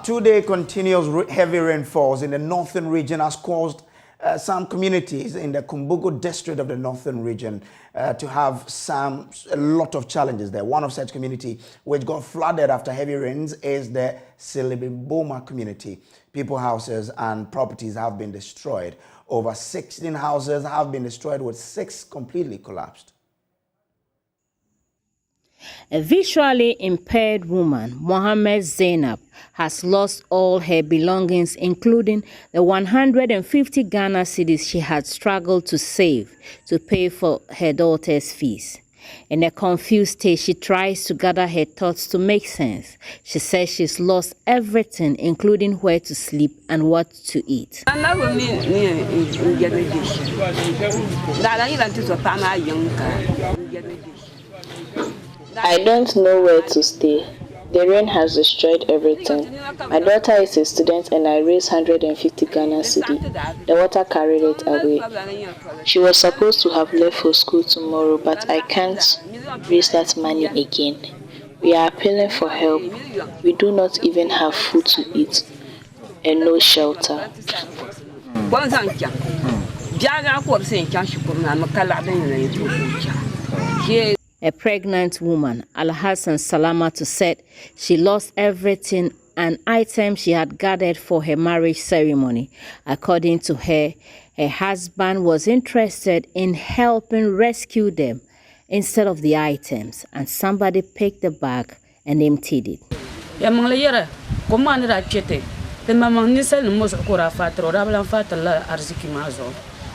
Two-day continuous heavy rainfalls in the northern region has caused some communities in the KUMBUNGU district of the northern region to have a lot of challenges there. One of such community which got flooded after heavy rains is the Silibiboma community. People, houses and properties have been destroyed. Over 16 houses have been destroyed, with 6 completely collapsed. A visually impaired woman, Mohammed Zainab, has lost all her belongings, including the 150 Ghana cedis she had struggled to save to pay for her daughter's fees. In a confused state, she tries to gather her thoughts to make sense. She says she's lost everything, including where to sleep and what to eat. I don't know where to stay. The rain has destroyed everything. My daughter is a student and I raised 150 Ghana cedi. The water carried it away. She was supposed to have left for school tomorrow, but I can't raise that money again. We are appealing for help. We do not even have food to eat and no shelter. A pregnant woman, Alhassan Salamatu, said she lost everything, an item she had gathered for her marriage ceremony. According to her, her husband was interested in helping rescue them instead of the items, and somebody picked the bag and emptied it.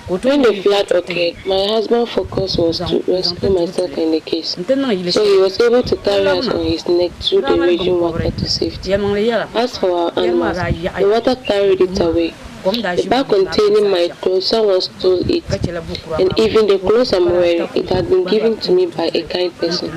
When the flood occurred, my husband's focus was to rescue myself in the case. So he was able to carry us on his neck through the raging water to safety. As for our animals, the water carried it away. The bag containing my clothes, someone stole it. And even the clothes I'm wearing, it had been given to me by a kind person.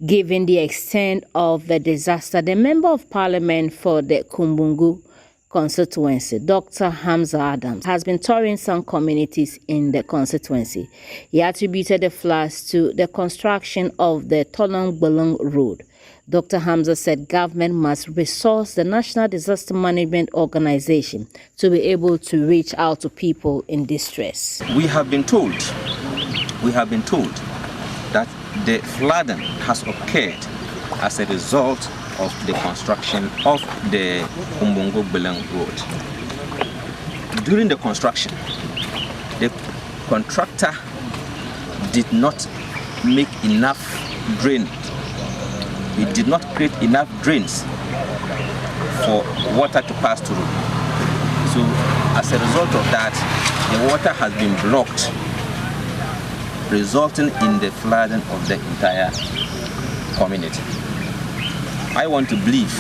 Given the extent of the disaster, the Member of Parliament for the KUMBUNGU constituency, Dr. Hamza Adams, has been touring some communities in the constituency. He attributed the floods to the construction of the Tolong-Belong Road. Dr. Hamza said government must resource the National Disaster Management Organization to be able to reach out to people in distress. We have been told that the flooding has occurred as a result of the construction of the KUMBUNGU Road. During the construction, the contractor did not make enough drainage. He did not create enough drains for water to pass through. So as a result of that, the water has been blocked, resulting in the flooding of the entire community. I want to believe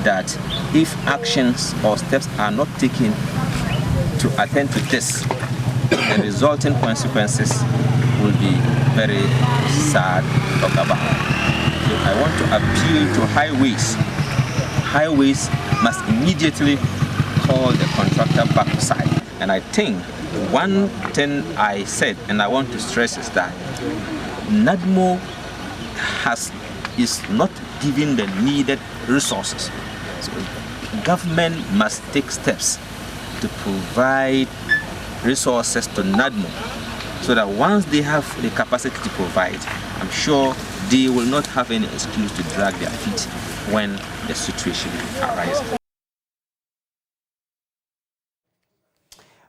that if actions or steps are not taken to attend to this, the resulting consequences will be very sad to talk about. So I want to appeal to highways. Highways must immediately call the contractor back aside. And I think one thing I said, and I want to stress, is that NADMO is not giving the needed resources. So government must take steps to provide resources to NADMO so that once they have the capacity to provide, I'm sure they will not have any excuse to drag their feet when the situation arises.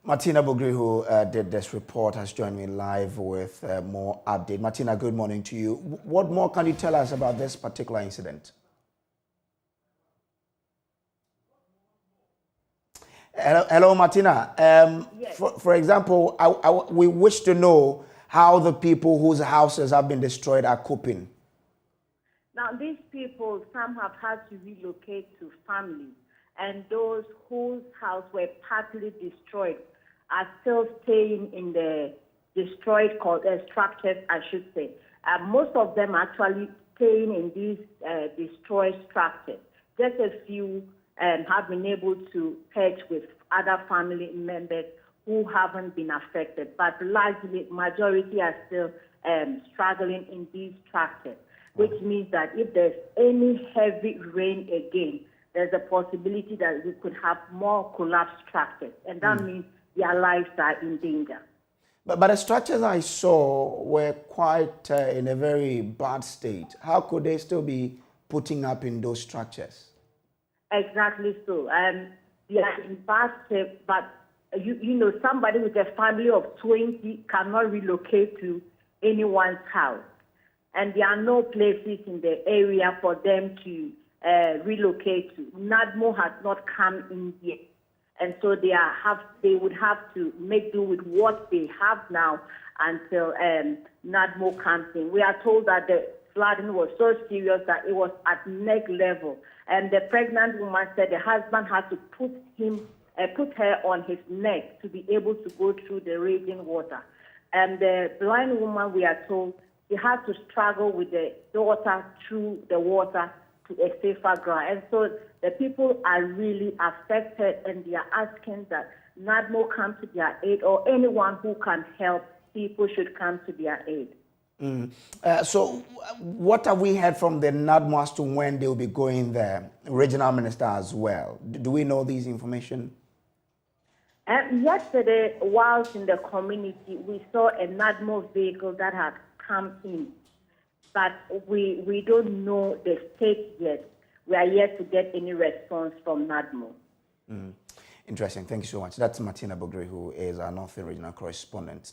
Martina Bugri, who did this report, has joined me live with more update. Martina, good morning to you. What more can you tell us about this particular incident? Hello, Martina. Yes. For example, we wish to know how the people whose houses have been destroyed are coping. Now, these people, some have had to relocate to families, and those whose houses were partly destroyed are still staying in the destroyed structures, I should say. Most of them actually staying in these destroyed structures. Just a few have been able to patch with other family members who haven't been affected, but largely majority are still struggling in these structures. which means that if there's any heavy rain again, there's a possibility that we could have more collapsed structures, and that means their lives are in danger. But the structures I saw were quite in a very bad state. How could they still be putting up in those structures? Exactly so. They are in bad shape, but you know, somebody with a family of 20 cannot relocate to anyone's house. And there are no places in the area for them to relocate to. NADMO has not come in yet. And so they would have to make do with what they have now until NADMO comes in. We are told that the flooding was so serious that it was at neck level. And the pregnant woman said the husband had to put her on his neck to be able to go through the raging water. And the blind woman, we are told, she had to struggle with the daughter through the water to a safer ground. And so the people are really affected, and they are asking that NADMO come to their aid, or anyone who can help people should come to their aid. So what have we heard from the NADMO as to when they will be going there, regional minister as well? Do we know this information? Yesterday, whilst in the community, we saw a NADMO vehicle that had come in, but we don't know the state yet. We are yet to get any response from NADMO. Interesting. Thank you so much. That's Martina Bogre, who is our Northern Regional Correspondent.